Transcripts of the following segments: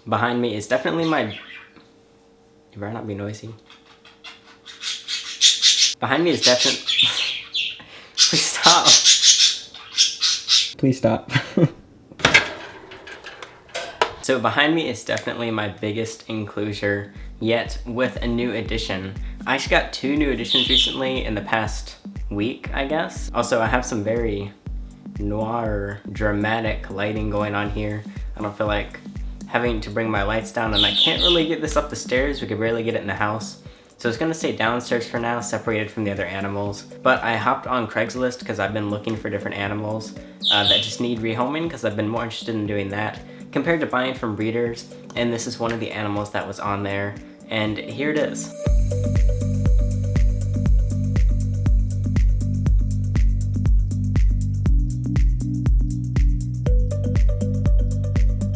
behind me is definitely my... You better not be noisy. Behind me is definitely... Please stop. Please stop. So behind me is definitely my biggest enclosure yet, with a new addition. I actually got 2 new additions recently in the past week, I guess. Also, I have some very noir, dramatic lighting going on here. I don't feel like having to bring my lights down, and I can't really get this up the stairs. We could barely get it in the house. So it's gonna stay downstairs for now, separated from the other animals. But I hopped on Craigslist because I've been looking for different animals that just need rehoming, because I've been more interested in doing that compared to buying from breeders. And this is one of the animals that was on there. And here it is.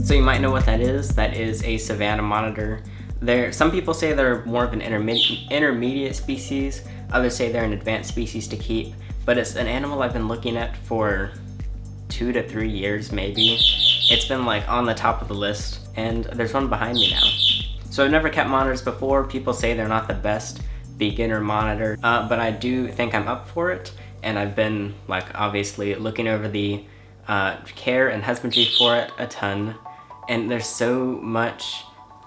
So you might know what that is. That is a savanna monitor. Some people say they're more of an intermediate species. Others say they're an advanced species to keep. But it's an animal I've been looking at for 2 to 3 years maybe. It's been like on the top of the list, and there's one behind me now. So I've never kept monitors before. People say they're not the best beginner monitor, but I do think I'm up for it. And I've been like obviously looking over the care and husbandry for it a ton. And there's so much,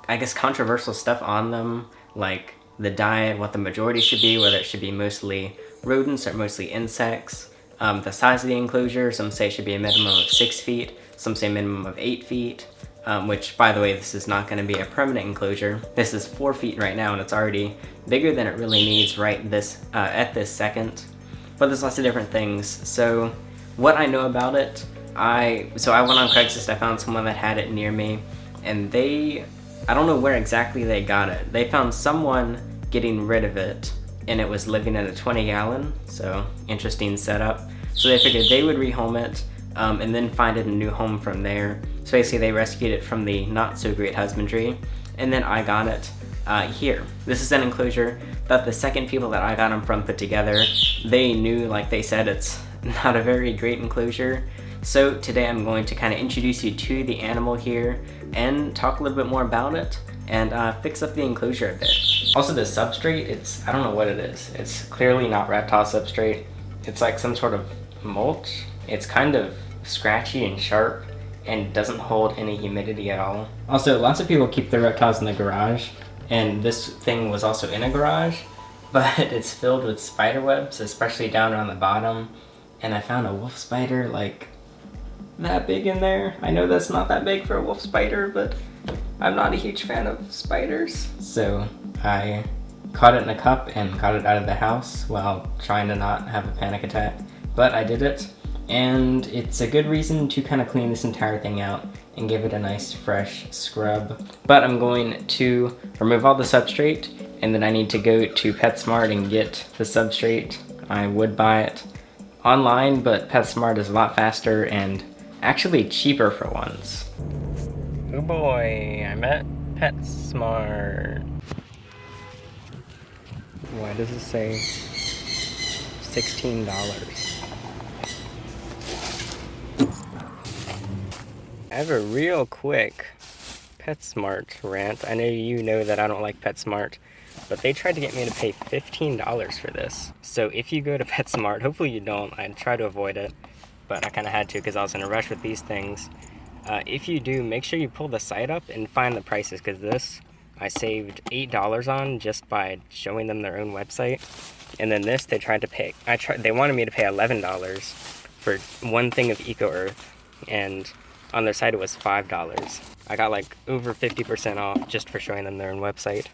I guess, controversial stuff on them, like the diet, what the majority should be, whether it should be mostly rodents or mostly insects. The size of the enclosure, some say it should be a minimum of 6 feet, some say minimum of 8 feet, which, by the way, this is not going to be a permanent enclosure. This is 4 feet right now, and it's already bigger than it really needs at this second. But there's lots of different things. So what I know about it, I went on Craigslist, I found someone that had it near me, and I don't know where exactly they got it. They found someone getting rid of it, and it was living in a 20-gallon, so interesting setup. So they figured they would rehome it, and then find it a new home from there. So basically they rescued it from the not so great husbandry, and then I got it here. This is an enclosure that the second people that I got them from put together. They knew, like they said, it's not a very great enclosure. So today I'm going to kind of introduce you to the animal here and talk a little bit more about it and fix up the enclosure a bit. Also, the substrate, I don't know what it is. It's clearly not reptile substrate. It's like some sort of mulch. It's kind of scratchy and sharp and doesn't hold any humidity at all. Also, lots of people keep their reptiles in the garage, and this thing was also in a garage, but it's filled with spider webs, especially down around the bottom. And I found a wolf spider like that big in there. I know that's not that big for a wolf spider, but I'm not a huge fan of spiders. So I caught it in a cup and got it out of the house while trying to not have a panic attack. But I did it, and it's a good reason to kind of clean this entire thing out and give it a nice fresh scrub. But I'm going to remove all the substrate, and then I need to go to PetSmart and get the substrate. I would buy it online, but PetSmart is a lot faster and actually cheaper for once. Oh boy, I'm at PetSmart. Why does it say $16? I have a real quick PetSmart rant. I know you know that I don't like PetSmart, but they tried to get me to pay $15 for this. So if you go to PetSmart, hopefully you don't, I try to avoid it, but I kind of had to because I was in a rush with these things. If you do, make sure you pull the site up and find the prices, because this I saved $8 on just by showing them their own website. And then this, they tried to pay, they wanted me to pay $11 for one thing of Eco Earth, and on their site it was $5. I got like over 50% off just for showing them their own website.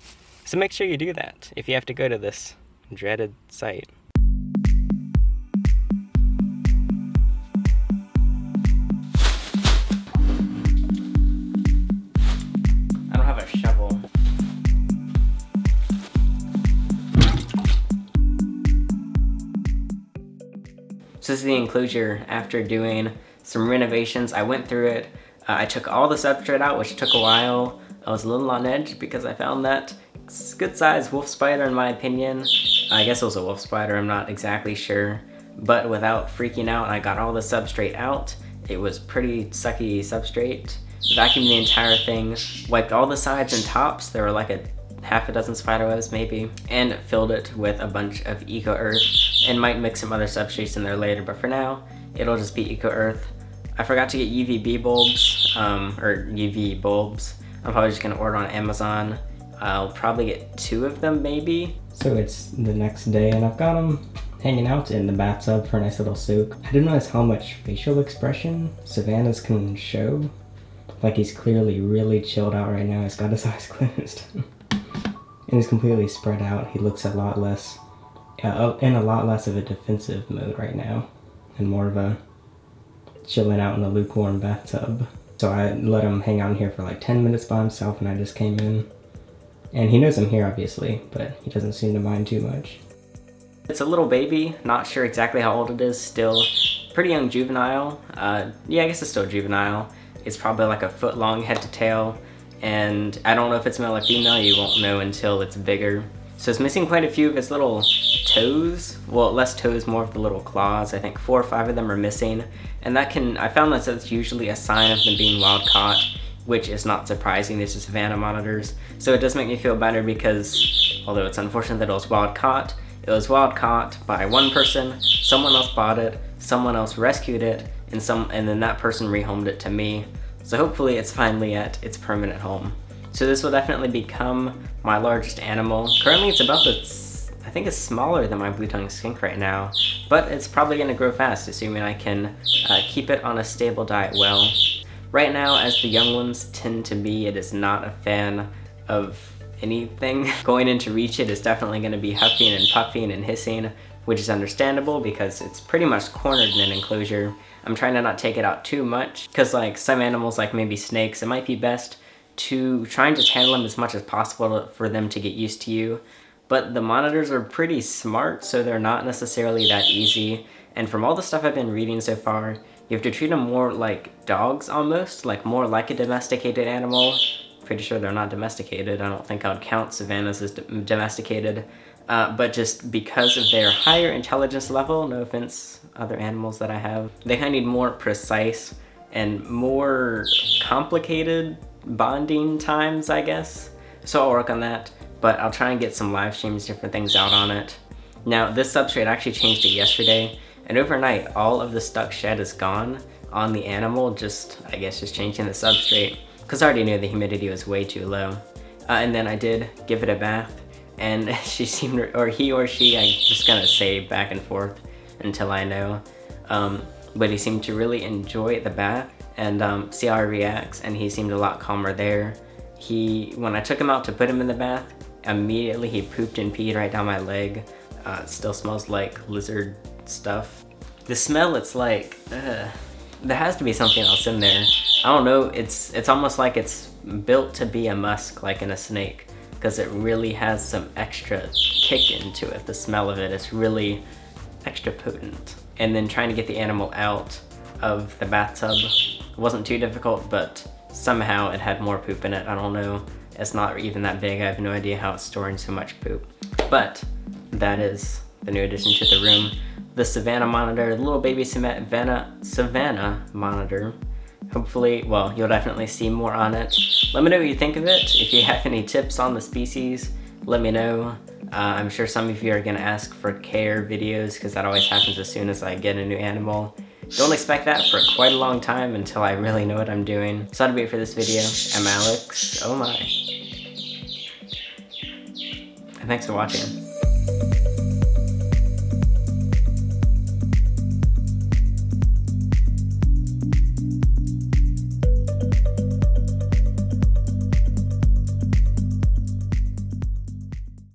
So make sure you do that if you have to go to this dreaded site. I don't have a shovel. So this is the enclosure after doing some renovations. I went through it. I took all the substrate out, which took a while. I was a little on edge because I found that it's a good sized wolf spider in my opinion. I guess it was a wolf spider, I'm not exactly sure. But without freaking out, I got all the substrate out. It was pretty sucky substrate. vacuumed the entire thing, wiped all the sides and tops. There were like a half a dozen spider webs maybe, and filled it with a bunch of Eco Earth, and might mix some other substrates in there later, but for now, it'll just be Eco Earth. I forgot to get UVB bulbs, or UV bulbs. I'm probably just gonna order on Amazon. I'll probably get 2 of them maybe. So it's the next day and I've got them hanging out in the bathtub for a nice little soak. I didn't notice how much facial expression Savannah's can show. Like he's clearly really chilled out right now. He's got his eyes closed. And he's completely spread out. He looks a lot less, in a lot less of a defensive mode right now. And more of a chilling out in a lukewarm bathtub. So I let him hang out in here for like 10 minutes by himself and I just came in. And he knows I'm here obviously, but he doesn't seem to mind too much. It's a little baby, not sure exactly how old it is, still pretty young juvenile. Yeah, I guess it's still juvenile. It's probably like a foot long head to tail, and I don't know if it's male or female, you won't know until it's bigger. So it's missing quite a few of its little toes. Well, less toes, more of the little claws. I think 4 or 5 of them are missing, and I found that that's usually a sign of them being wild caught, which is not surprising. These are Savannah monitors. So it does make me feel better because, although it's unfortunate that it was wild caught by one person, someone else bought it, someone else rescued it, and then that person rehomed it to me. So hopefully it's finally at its permanent home. So this will definitely become my largest animal. Currently it's about I think it's smaller than my blue-tongued skink right now, but it's probably gonna grow fast, assuming I can keep it on a stable diet well. Right now, as the young ones tend to be, it is not a fan of anything. Going in to reach it is definitely going to be huffing and puffing and hissing, which is understandable because it's pretty much cornered in an enclosure. I'm trying to not take it out too much because like some animals, like maybe snakes, it might be best to try and just handle them as much as possible for them to get used to you. But the monitors are pretty smart, so they're not necessarily that easy. And from all the stuff I've been reading so far, you have to treat them more like dogs almost, like more like a domesticated animal. Pretty sure they're not domesticated. I don't think I would count Savannahs as domesticated. But just because of their higher intelligence level, no offense other animals that I have, they kind of need more precise and more complicated bonding times, I guess. So I'll work on that, but I'll try and get some live streams, different things out on it. Now this substrate, I actually changed it yesterday, and overnight all of the stuck shed is gone on the animal, I guess just changing the substrate, because I already knew the humidity was way too low. And then I did give it a bath, and she seemed, or he or she, I'm just gonna say back and forth until I know, but he seemed to really enjoy the bath and see how he reacts, and he seemed a lot calmer there. When I took him out to put him in the bath, immediately he pooped and peed right down my leg. It still smells like lizard stuff. The smell, it's like, there has to be something else in there. I don't know, it's almost like it's built to be a musk, like in a snake, because it really has some extra kick into it. The smell of it is really extra potent. And then trying to get the animal out of the bathtub wasn't too difficult, but somehow it had more poop in it. I don't know, it's not even that big. I have no idea how it's storing so much poop. But that is the new addition to the room. The Savannah monitor, the little baby Savannah monitor. Hopefully, well, you'll definitely see more on it. Let me know what you think of it. If you have any tips on the species, let me know. I'm sure some of you are gonna ask for care videos because that always happens as soon as I get a new animal. Don't expect that for quite a long time until I really know what I'm doing. So that'll be it for this video. I'm Alex. Oh my. And thanks for watching.